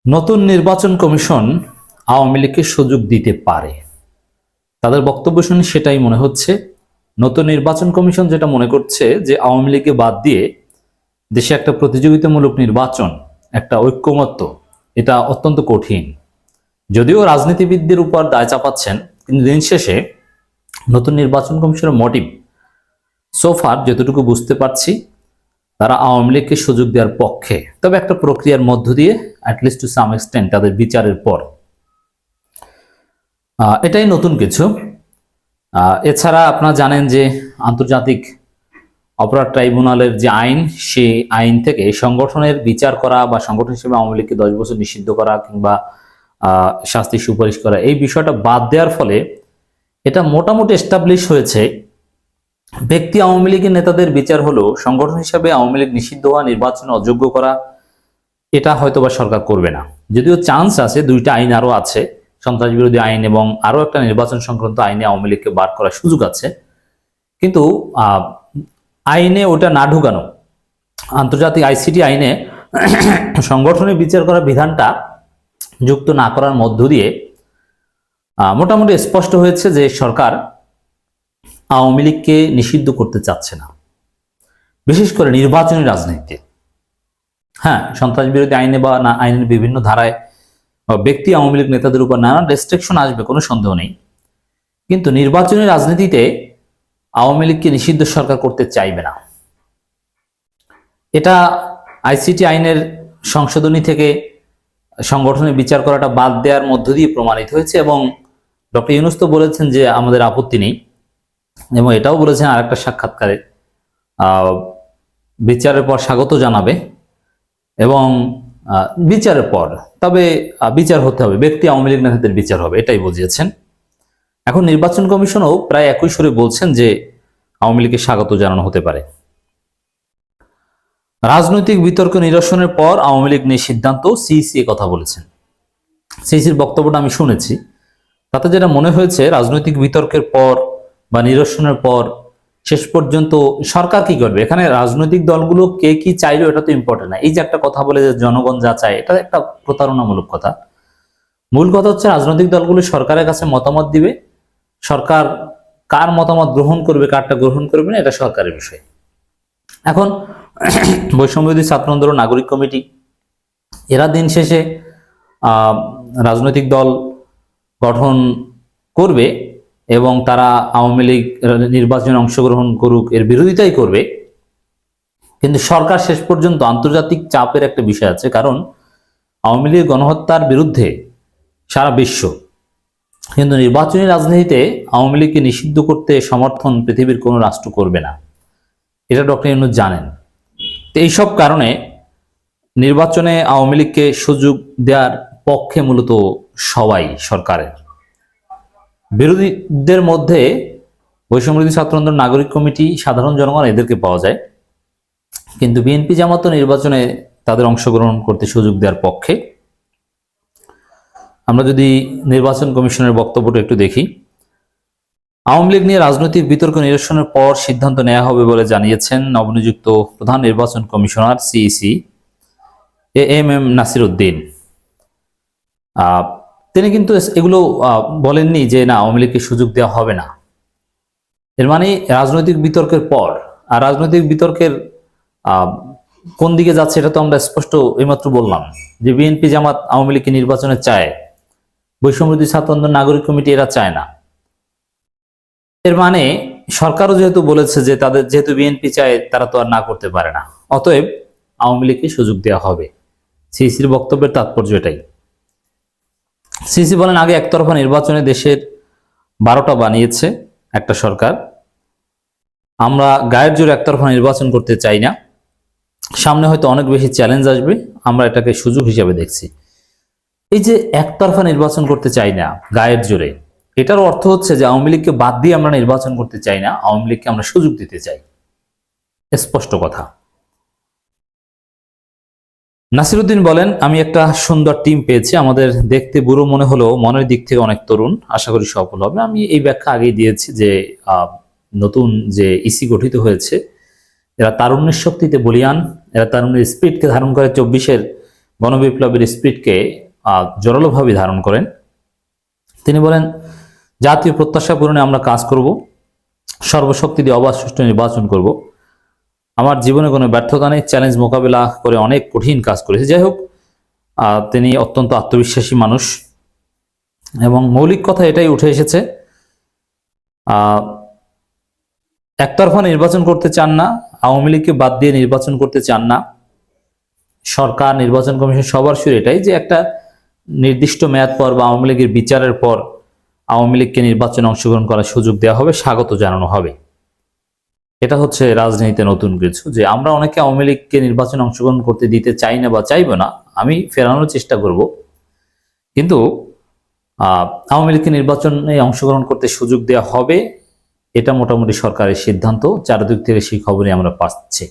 নতুন নির্বাচন কমিশন আওয়ামী লীগকে সুযোগ দিতে পারে। তাদের বক্তব্য শুনে সেটাই মনে হচ্ছে। নতুন নির্বাচন কমিশন যেটা মনে করছে যে আওয়ামী লীগকে বাদ দিয়ে দেশে একটা প্রতিযোগিতামূলক নির্বাচন, একটা ঐক্যমত্য, এটা অত্যন্ত কঠিন। যদিও রাজনীতিবিদদের উপর দায় চাপাচ্ছেন, কিন্তু দিন শেষে নতুন নির্বাচন কমিশনের মোটিভ সোফার যতটুকু বুঝতে পারছি, তারা আওয়ামী লীগকে সুযোগ দেওয়ার পক্ষে, তবে একটা প্রক্রিয়ার মধ্য দিয়ে অ্যাটলিস্ট টু সাম এক্সটেন্ট তাদের বিচারের পর। এটাই নতুন কিছু। এছাড়া আপনারা জানেন যে আন্তর্জাতিক অপরাধ ট্রাইব্যুনালের যে আইন, সেই আইন থেকে সংগঠনের বিচার করা বা সংগঠন হিসেবে আওয়ামী লীগকে 10 বছর নিষিদ্ধ করা কিংবা শাস্তি সুপারিশ করা, এই বিষয়টা বাদ দেওয়ার ফলে এটা মোটামুটি এস্টাবলিশ হয়েছে ব্যক্তি আওয়ামী লীগের নেতাদের বিচার হলো সংগঠন হিসাবে আওয়ামী লীগ নিষিদ্ধ হওয়া, নির্বাচনে অযোগ্য করা, এটা হয়তোবা সরকার করবে না। যদিও চান্স আছে, দুইটা আইন আরো আছে, সন্ত্রাস বিরোধী আইন এবং আরো একটা নির্বাচন সংক্রান্ত আইনে আওয়ামী লীগকে বার করার সুযোগ আছে। কিন্তু আইনে ওটা না ঢুকানো, আন্তর্জাতিক আইসিটি আইনে সংগঠনের বিচার করার বিধানটা যুক্ত না করার মধ্য দিয়ে মোটামুটি স্পষ্ট হয়েছে যে সরকার আওয়ামী লীগকে নিষিদ্ধ করতে চাচ্ছে না, বিশেষ করে নির্বাচনী রাজনীতিতে। হ্যাঁ, সন্ত্রাস বিরোধী আইনে বা আইনের বিভিন্ন ধারায় ব্যক্তি আওয়ামী লীগ নেতাদের উপর নানান রেস্ট্রিকশন আসবে, কোনো সন্দেহ নেই, কিন্তু নির্বাচনী রাজনীতিতে আওয়ামী লীগকে নিষিদ্ধ সরকার করতে চাইবে না। এটা আইসিটি আইনের সংশোধনী থেকে সংগঠনের বিচার করাটা বাদ দেওয়ার মধ্য দিয়ে প্রমাণিত হয়েছে। এবং ডক্টর ইউনূস তো বলেছেন যে আমাদের আপত্তি নেই, এবং এটাও বলেছেন আরেকটা সাক্ষাৎকারে বিচারের পর স্বাগত জানাবে, এবং বিচারের পর তবে বিচার হতে হবে, ব্যক্তি আওয়ামী লীগ নেতাদের বিচার হবে, এটাই বুঝিয়েছেন। এখন নির্বাচন কমিশনও প্রায় একই সুরে বলছেন যে আওয়ামী লীগকে স্বাগত জানানো হতে পারে। রাজনৈতিক বিতর্ক নিরসনের পর আওয়ামী লীগ নিয়ে সিদ্ধান্ত, সিইসি কথা বলেছেন। সিইসির বক্তব্যটা আমি শুনেছি, তাতে যেটা মনে হয়েছে রাজনৈতিক বিতর্কের পর বা নিরসনের পর শেষ পর্যন্ত সরকার কি করবে, এখানে রাজনৈতিক দলগুলো কে কি চাইলো এটা তো ইম্পর্টেন্ট না। এই যে একটা কথা বলে যে জনগণ যা চায়, এটা একটা প্রতারণামূলক কথা। মূল কথা হচ্ছে রাজনৈতিক দলগুলো সরকারের কাছে মতামত দিবে, সরকার কার মতামত গ্রহণ করবে কারটা গ্রহণ করবে না, এটা সরকারের বিষয়। এখন বৈষম্যবিরোধী ছাত্র আন্দোলন, নাগরিক কমিটি, এরা দিন শেষে রাজনৈতিক দল গঠন করবে এবং তারা আওয়ামী লীগ নির্বাচনে অংশগ্রহণ করুক এর বিরোধিতাই করবে। কিন্তু সরকার শেষ পর্যন্ত আন্তর্জাতিক চাপের একটা বিষয় আছে, কারণ আওয়ামী লীগ গণহত্যার বিরুদ্ধে সারা বিশ্ব, কিন্তু নির্বাচনী রাজনীতিতে আওয়ামী লীগকে নিষিদ্ধ করতে সমর্থন পৃথিবীর কোনো রাষ্ট্র করবে না, এটা ডক্টর ইউনূস জানেন। তো এইসব কারণে নির্বাচনে আওয়ামী লীগকে সুযোগ দেওয়ার পক্ষে মূলত সবাই সরকারের। বিরোধীদের মধ্যে বৈষম্যবিরোধী ছাত্র আন্দোলন, নাগরিক কমিটি, সাধারণ জনগণ, এদেরকে পাওয়া যায়, কিন্তু বিএনপি জামাত নির্বাচনে তাদের অংশগ্রহণ করতে সুযোগ দেওয়ার পক্ষে। আমরা যদি নির্বাচন কমিশনের বক্তব্যটা একটু দেখি, আওয়ামী লীগ নিয়ে রাজনৈতিক বিতর্ক নিরসনের পর সিদ্ধান্ত নেওয়া হবে বলে জানিয়েছেন নবনিযুক্ত প্রধান নির্বাচন commissioner CEC AMM Nasir Uddin. তিনি কিন্তু এগুলো বলেননি যে না আওয়ামী লীগকে সুযোগ দেওয়া হবে না। এর মানে রাজনৈতিক বিতর্কের পর, আর রাজনৈতিক বিতর্কের কোন দিকে যাচ্ছে এটা তো আমরা স্পষ্ট এইমাত্র বললাম যে বিএনপি জামাত আওয়ামী লীগকে নির্বাচনে চায়, বৈষম্যবিরোধী ছাত্র আন্দোলন, নাগরিক কমিটি এরা চায় না। এর মানে সরকারও যেহেতু বলেছে যে তাদের যেহেতু বিএনপি চায়, তারা তো আর না করতে পারে না, অতএব আওয়ামী লীগকে সুযোগ দেওয়া হবে। সিইসির বক্তব্যের তাৎপর্য এটাই। সিইসি বলেন, আগে একতরফা নির্বাচনে দেশের 12টা বানিয়েছে একটা সরকার, আমরা গায়ের জোরে একতরফা নির্বাচন করতে চাই না, সামনে হয়তো অনেক বেশি চ্যালেঞ্জ আসবে, আমরা এটাকে সুযোগ হিসেবে দেখছি। এই যে একতরফা নির্বাচন করতে চাই না গায়ের জোরে, এটার অর্থ হচ্ছে যে আওয়ামী লীগকে বাদ দিয়ে আমরা নির্বাচন করতে চাই না, আওয়ামী লীগকে আমরা সুযোগ দিতে চাই, স্পষ্ট কথা। নাসির উদ্দিন বলেন, আমি একটা সুন্দর টিম পেয়েছি, আমাদের দেখতে বুড়ো মনে হলেও মনের দিক থেকে অনেক তরুণ, আশা করি সফল হবে। আমি এই ব্যাখ্যা আগেই দিয়েছি যে নতুন যে ইসি গঠিত হয়েছে, এরা তারুণ্যের শক্তিতে বলিয়ান, এরা তারুণ্যের স্পিডকে ধারণ করে 24-এর গণবিপ্লবের স্পিরিটকে জোরালোভাবে ধারণ করেন। তিনি বলেন, জাতীয় প্রত্যাশা পূরণে আমরা কাজ করব, সর্বশক্তি দিয়ে অবাধ সুষ্ঠু নির্বাচন করব। আমার জীবনে কোনো ব্যর্থতা নেই, চ্যালেঞ্জ মোকাবেলা করে অনেক কঠিন কাজ করেছে। যাই হোক, তিনি অত্যন্ত আত্মবিশ্বাসী মানুষ এবং মৌলিক কথা এটাই উঠে এসেছে, একতরফা নির্বাচন করতে চান না, আওয়ামী লীগকে বাদ দিয়ে নির্বাচন করতে চান না। সরকার, নির্বাচন কমিশন সবার সুর এটাই যে একটা নির্দিষ্ট মেয়াদ পর বা আওয়ামী লীগের বিচারের পর আওয়ামী লীগকে নির্বাচনে অংশগ্রহণ করার সুযোগ দেওয়া হবে, স্বাগত জানানো হবে। এটা হচ্ছে রাজনীতিতে নতুন কিছু, যে আমরা অনেকে আওয়ামী লীগকে নির্বাচনে অংশগ্রহণ করতে দিতে চাই না বা চাইবো না, আমি ফেরানোর চেষ্টা করব, কিন্তু আওয়ামী লীগকে নির্বাচনে অংশগ্রহণ করতে সুযোগ দেওয়া হবে, এটা মোটামুটি সরকারের সিদ্ধান্ত। চারদিক থেকে সেই খবরই আমরা পাচ্ছি।